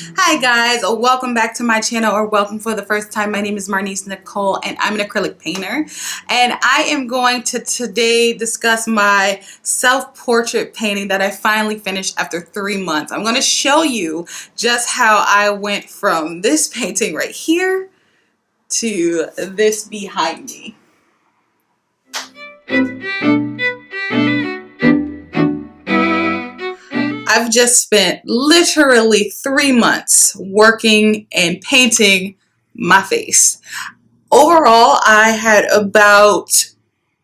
Hi guys, welcome back to my channel, or welcome for the first time. My name is Marnise Nicole and I'm an acrylic painter, and I am going to today discuss my self-portrait painting that I finally finished after 3 months. I'm going to show you just how I went from this painting right here to this behind me. I've just spent literally 3 months working and painting my face. Overall, I had about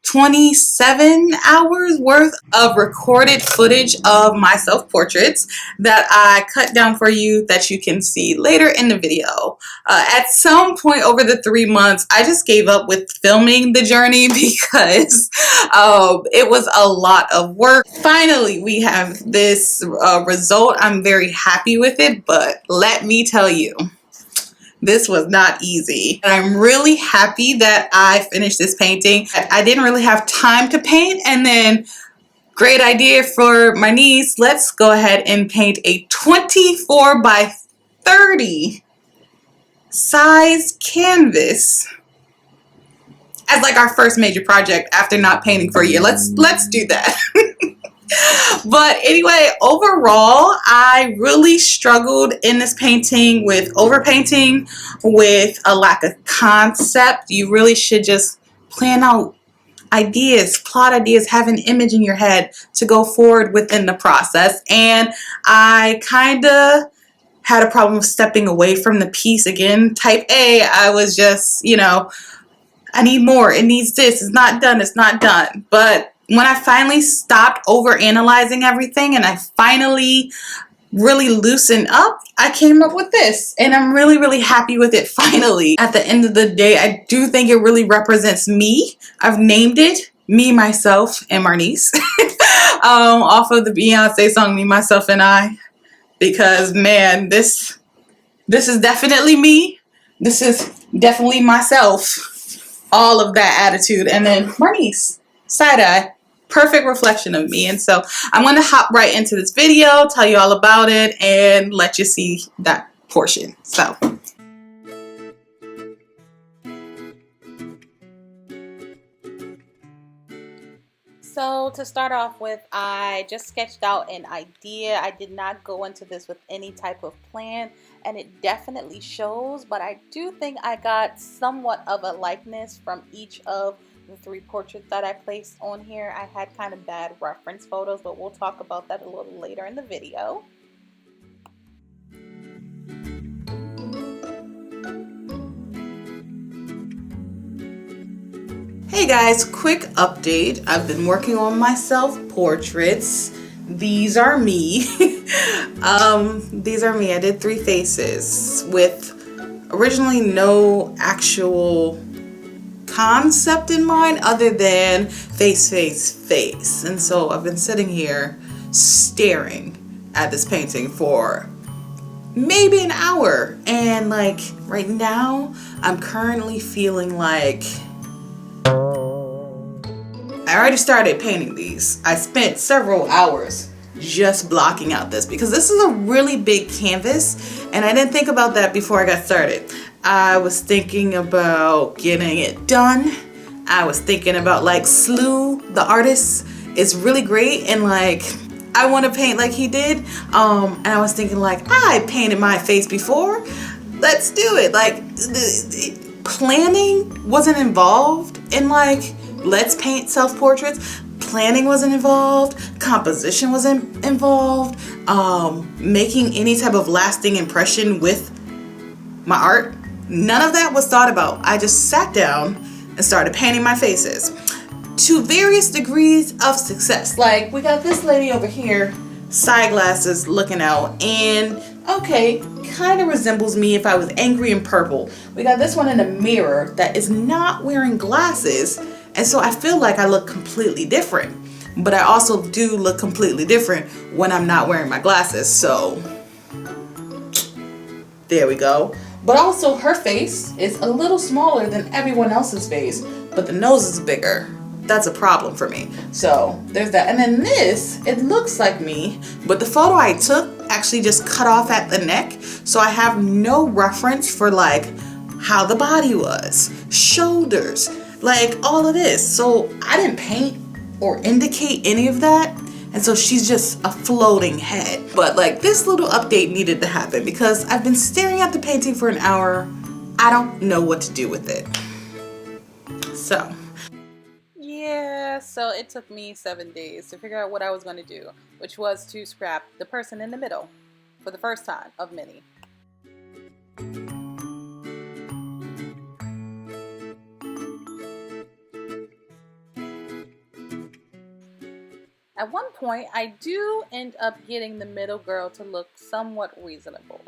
27 hours worth of recorded footage of my self-portraits that I cut down for you that you can see later in the video. At some point over the 3 months, I just gave up with filming the journey because it was a lot of work. Finally, we have this result. I'm very happy with it, but let me tell you, this was not easy. I'm really happy that I finished this painting. I didn't really have time to paint, and then great idea for my niece. Let's go ahead and paint a 24 by 30 size canvas as like our first major project after not painting for a year. Let's do that. But anyway, overall, I really struggled in this painting with overpainting, with a lack of concept. You really should just plan out ideas, plot ideas, have an image in your head to go forward within the process. And I kind of had a problem with stepping away from the piece again. Type A, I was just, I need more. It needs this. It's not done. It's not done. But when I finally stopped over analyzing everything and I finally really loosened up, I came up with this, and I'm really, really happy with it finally. At the end of the day, I do think it really represents me. I've named it Me, Myself, and Marnise off of the Beyonce song Me, Myself, and I, because man, this is definitely me. This is definitely myself. All of that attitude, and then Marnise, side-eye. Perfect reflection of me. And so I'm going to hop right into this video, tell you all about it, and let you see that portion. So to start off with, I just sketched out an idea. I did not go into this with any type of plan, and it definitely shows, but I do think I got somewhat of a likeness from each of the 3 portraits that I placed on here. I had kind of bad reference photos, but we'll talk about that a little later in the video. Hey guys, quick update. I've been working on my self-portraits. These are me. These are me. I did 3 faces with originally no actual concept in mind other than face, face, face. And so I've been sitting here staring at this painting for maybe an hour, and like right now I'm currently feeling like I already started painting these. I spent several hours just blocking out this because this is a really big canvas, and I didn't think about that before I got started. I was thinking about getting it done. I was thinking about like Slew, the artist, is really great, and like I want to paint like he did. And I was thinking like, I painted my face before. Let's do it. Like planning wasn't involved in like let's paint self-portraits. Planning wasn't involved. Composition wasn't involved. Making any type of lasting impression with my art. None of that was thought about. I just sat down and started painting my faces to various degrees of success. Like we got this lady over here, side glasses looking out, and okay, kind of resembles me if I was angry and purple. We got this one in the mirror that is not wearing glasses, and so I feel like I look completely different. But I also do look completely different when I'm not wearing my glasses. So there we go. But also her face is a little smaller than everyone else's face, but the nose is bigger. That's a problem for me. So there's that. And then this, it looks like me, but the photo I took actually just cut off at the neck. So I have no reference for like how the body was, shoulders, like all of this. So I didn't paint or indicate any of that. And so she's just a floating head. But like this little update needed to happen because I've been staring at the painting for an hour. I don't know what to do with it. So yeah, so it took me 7 days to figure out what I was going to do, which was to scrap the person in the middle for the first time of many. At one point, I do end up getting the middle girl to look somewhat reasonable,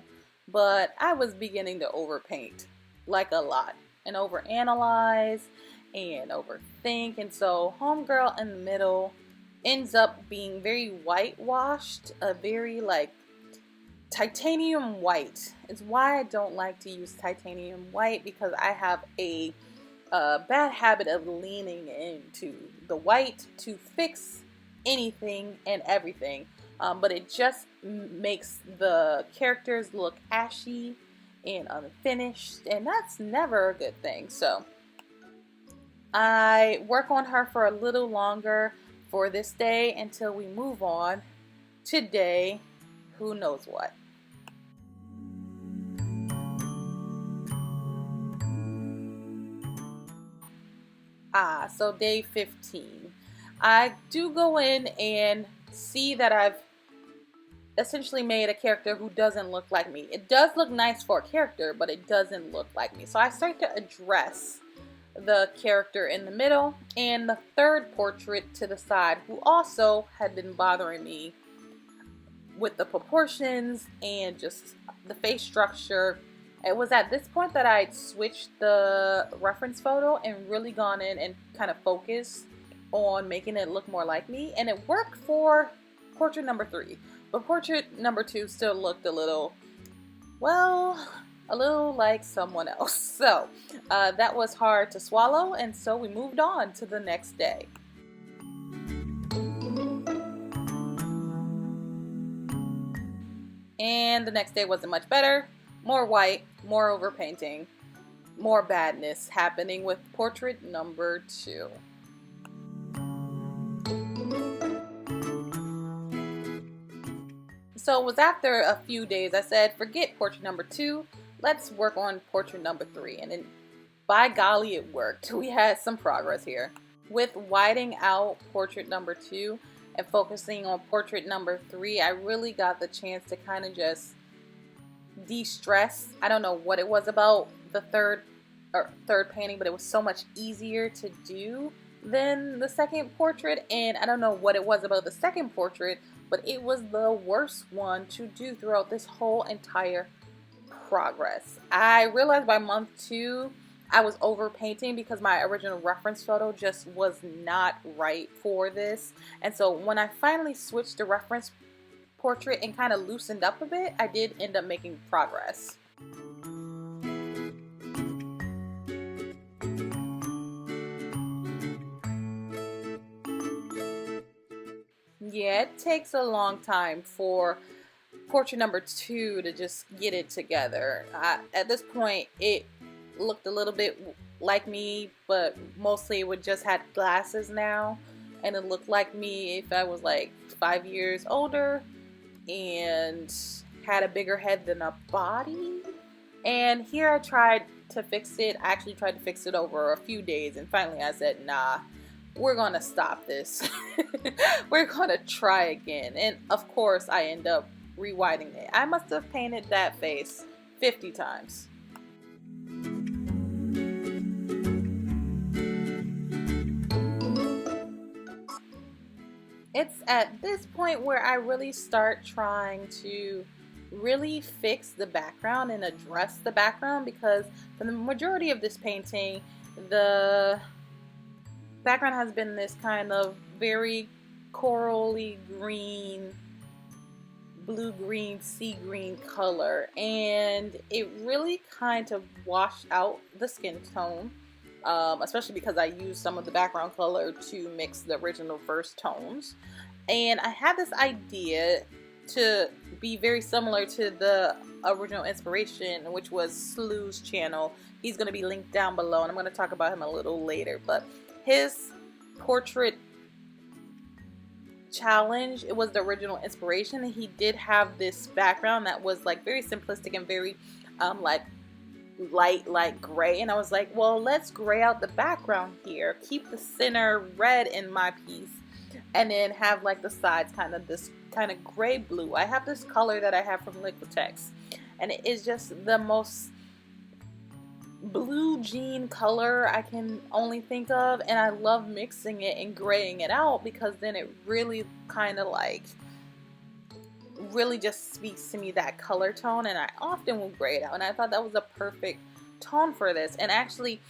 but I was beginning to overpaint, like a lot, and overanalyze, and overthink, and so homegirl in the middle ends up being very whitewashed, a very like titanium white. It's why I don't like to use titanium white, because I have a bad habit of leaning into the white to fix anything and everything, but it just makes the characters look ashy and unfinished, and that's never a good thing. So I work on her for a little longer for this day until we move on today, who knows what. So day 15. I do go in and see that I've essentially made a character who doesn't look like me. It does look nice for a character, but it doesn't look like me. So I start to address the character in the middle and the third portrait to the side, who also had been bothering me with the proportions and just the face structure. It was at this point that I'd switched the reference photo and really gone in and kind of focused on making it look more like me, and it worked for portrait number 3, but portrait number 2 still looked a little, well, a little like someone else. So that was hard to swallow, and so we moved on to the next day. And the next day wasn't much better. More white, more overpainting, more badness happening with portrait number 2. So it was after a few days I said, forget portrait number 2, let's work on portrait number 3. And then by golly, it worked. We had some progress here. With whiting out portrait number 2 and focusing on portrait number 3, I really got the chance to kind of just de-stress. I don't know what it was about the third painting, but it was so much easier to do than the second portrait, and I don't know what it was about the second portrait, but it was the worst one to do throughout this whole entire progress. I realized by month 2 I was overpainting because my original reference photo just was not right for this, and so when I finally switched the reference portrait and kind of loosened up a bit, I did end up making progress. Yeah, it takes a long time for portrait number 2 to just get it together. At this point, it looked a little bit like me, but mostly it would just had glasses now, and it looked like me if I was like 5 years older and had a bigger head than a body. And here I tried to fix it. I actually tried to fix it over a few days, and finally I said, nah, we're gonna stop this. We're gonna try again. And of course I end up rewriting it. I must have painted that face 50 times. It's at this point where I really start trying to really fix the background and address the background, because for the majority of this painting, the background has been this kind of very corally green, blue-green, sea green color, and it really kind of washed out the skin tone, especially because I used some of the background color to mix the original first tones. And I had this idea to be very similar to the original inspiration, which was Slew's channel. He's going to be linked down below, and I'm going to talk about him a little later. But his portrait challenge, it was the original inspiration, and he did have this background that was like very simplistic and very like light, like gray. And I was like, well, let's gray out the background here, keep the center red in my piece, and then have like the sides kind of this kind of gray blue. I have this color that I have from Liquitex, and it is just the most blue jean color I can only think of, and I love mixing it and graying it out, because then it really kind of like really just speaks to me, that color tone, and I often will gray it out, and I thought that was a perfect tone for this. And actually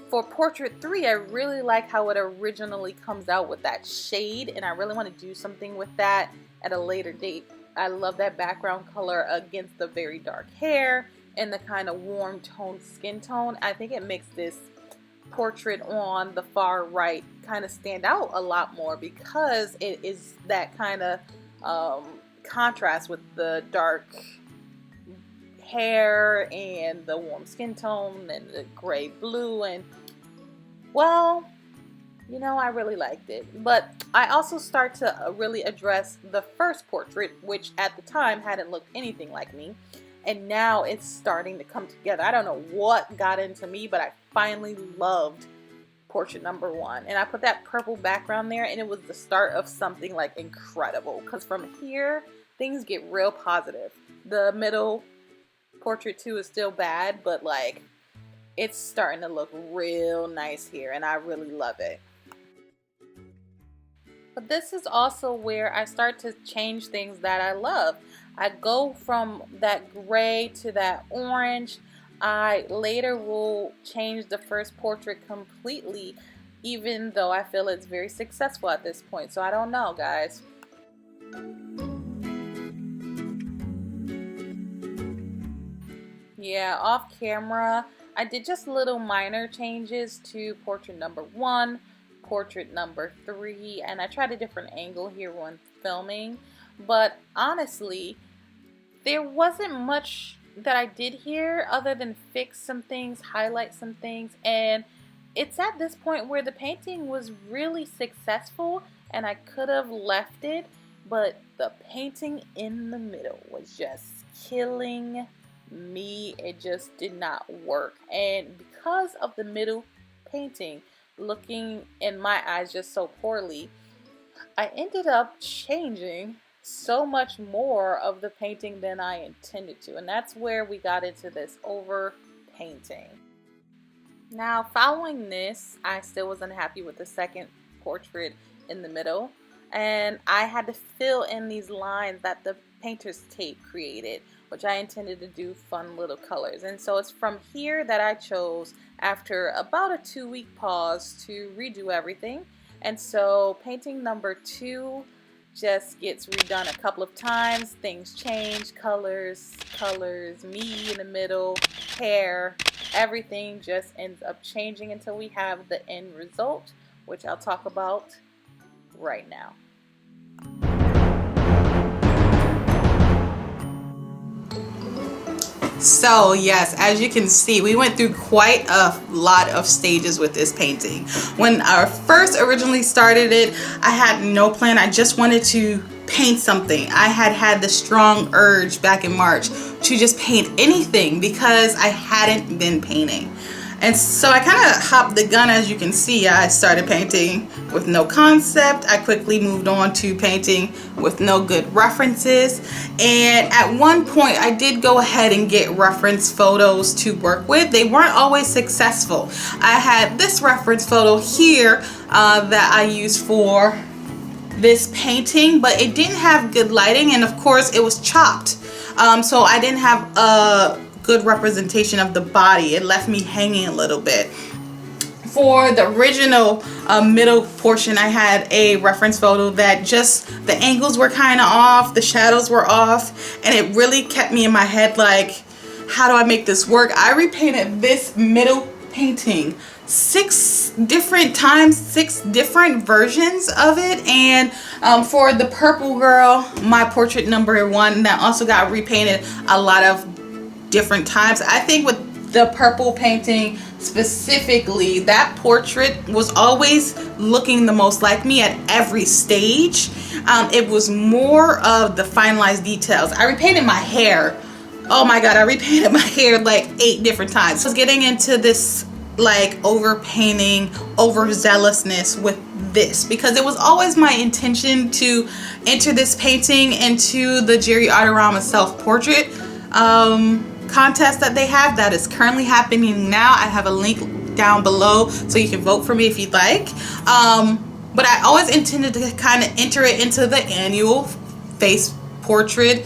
for Portrait 3, I really like how it originally comes out with that shade, and I really want to do something with that at a later date. I love that background color against the very dark hair and the kind of warm toned skin tone. I think it makes this portrait on the far right kind of stand out a lot more, because it is that kind of contrast with the dark hair and the warm skin tone and the gray blue. And well, you know, I really liked it. But I also start to really address the first portrait, which at the time hadn't looked anything like me, and now it's starting to come together. I don't know what got into me, but I finally loved portrait number 1, and I put that purple background there, and it was the start of something like incredible, because from here things get real positive. The middle Portrait 2 is still bad, but like it's starting to look real nice here, and I really love it. But this is also where I start to change things that I love. I go from that gray to that orange. I later will change the first portrait completely, even though I feel it's very successful at this point. So I don't know, guys. Yeah, off camera, I did just little minor changes to portrait number 1, portrait number 3, and I tried a different angle here when filming. But honestly, there wasn't much that I did here other than fix some things, highlight some things, and it's at this point where the painting was really successful and I could have left it, but the painting in the middle was just killing me. It just did not work, and because of the middle painting looking in my eyes just so poorly, I ended up changing so much more of the painting than I intended to, and that's where we got into this over painting. Now, following this, I still wasn't happy with the second portrait in the middle, and I had to fill in these lines that the painter's tape created, which I intended to do fun little colors. And so it's from here that I chose, after about a 2-week pause, to redo everything. And so painting number 2 just gets redone a couple of times. Things change, colors, me in the middle, hair, everything just ends up changing until we have the end result, which I'll talk about right now. So yes, as you can see, we went through quite a lot of stages with this painting. When I first originally started it, I had no plan. I just wanted to paint something. I had the strong urge back in March to just paint anything because I hadn't been painting. And so I kind of hopped the gun. As you can see, I started painting with no concept. I quickly moved on to painting with no good references. And at one point, I did go ahead and get reference photos to work with. They weren't always successful. I had this reference photo here that I used for this painting, but it didn't have good lighting, and of course it was chopped. So I didn't have a good representation of the body. It left me hanging a little bit. For the original middle portion, I had a reference photo that just the angles were kind of off, the shadows were off, and it really kept me in my head like, how do I make this work? I repainted this middle painting 6 different times, 6 different versions of it. And for the purple girl, my portrait number 1, that also got repainted a lot of different times. I think with the purple painting specifically, that portrait was always looking the most like me at every stage. It was more of the finalized details. I repainted my hair. Oh my god, I repainted my hair like 8 different times. I was getting into this like over painting, overzealousness with this, because it was always my intention to enter this painting into the Jerry Artarama self-portrait contest that they have, that is currently happening now. I have a link down below so you can vote for me if you'd like. But I always intended to kind of enter it into the annual face portrait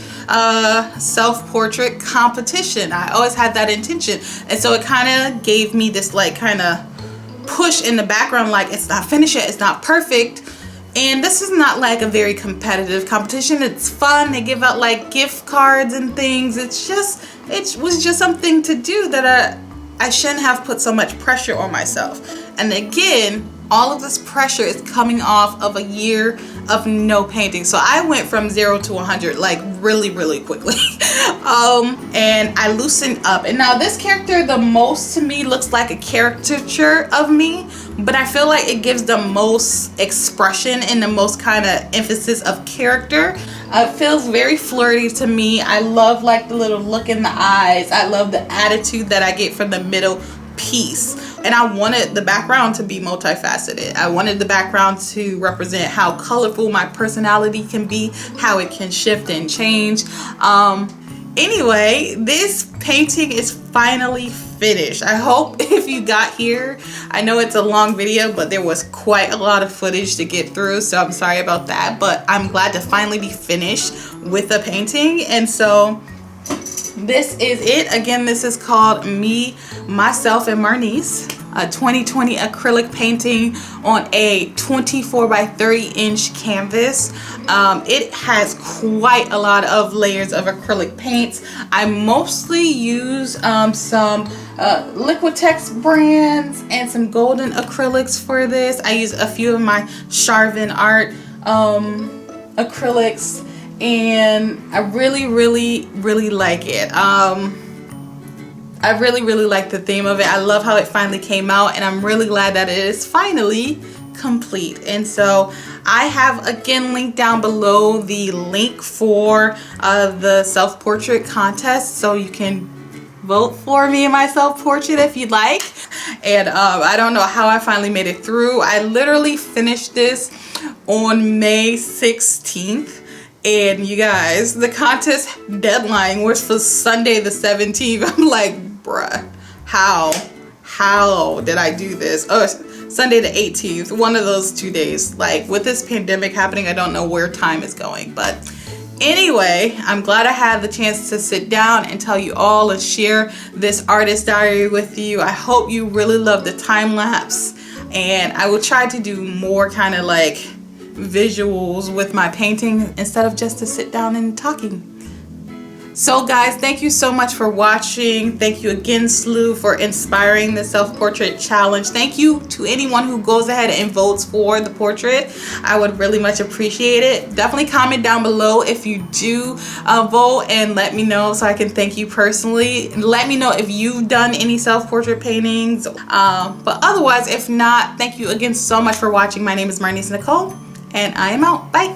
self-portrait competition. I always had that intention, and so it kind of gave me this like kind of push in the background, like it's not finished yet, it's not perfect. And this is not like a very competitive competition. It's fun. They give out like gift cards and things. It was just something to do that I shouldn't have put so much pressure on myself. And again, all of this pressure is coming off of a year of no painting. So I went from 0 to 100 like really quickly. And I loosened up. And now this character, the most to me, looks like a caricature of me, but I feel like it gives the most expression and the most kind of emphasis of character. It feels very flirty to me. I love like the little look in the eyes. I love the attitude that I get from the middle piece. And I wanted the background to be multifaceted. I wanted the background to represent how colorful my personality can be, how it can shift and change. Anyway, this painting is finally finished. I hope if you got here, I know it's a long video, but there was quite a lot of footage to get through, so I'm sorry about that, but I'm glad to finally be finished with the painting. And so this is it. Again, this is called Me, Myself, and Marnise, a 2020 acrylic painting on a 24 by 30 inch canvas. It has quite a lot of layers of acrylic paints. I mostly use some Liquitex brands and some golden acrylics for this. I use a few of my Charvin Art acrylics, and I really like it. I really like the theme of it. I love how it finally came out, and I'm really glad that it is finally complete. And so I have again linked down below the link for the self-portrait contest, so you can vote for me in my self-portrait if you'd like. And I don't know how I finally made it through. I literally finished this on May 16th. And you guys, the contest deadline was for Sunday the 17th. I'm like, bruh, how did I do this? Oh, Sunday the 18th, one of those 2 days. Like, with this pandemic happening, I don't know where time is going. But anyway, I'm glad I had the chance to sit down and tell you all and share this artist diary with you. I hope you really love the time lapse, and I will try to do more kind of like visuals with my painting instead of just to sit down and talking. So guys, thank you so much for watching. Thank you again, Slew, for inspiring the self-portrait challenge. Thank you to anyone who goes ahead and votes for the portrait. I would really much appreciate it. Definitely comment down below if you do vote, and let me know so I can thank you personally. Let me know if you've done any self-portrait paintings. But otherwise, if not, thank you again so much for watching. My name is Marnise Nicole, and I am out. Bye.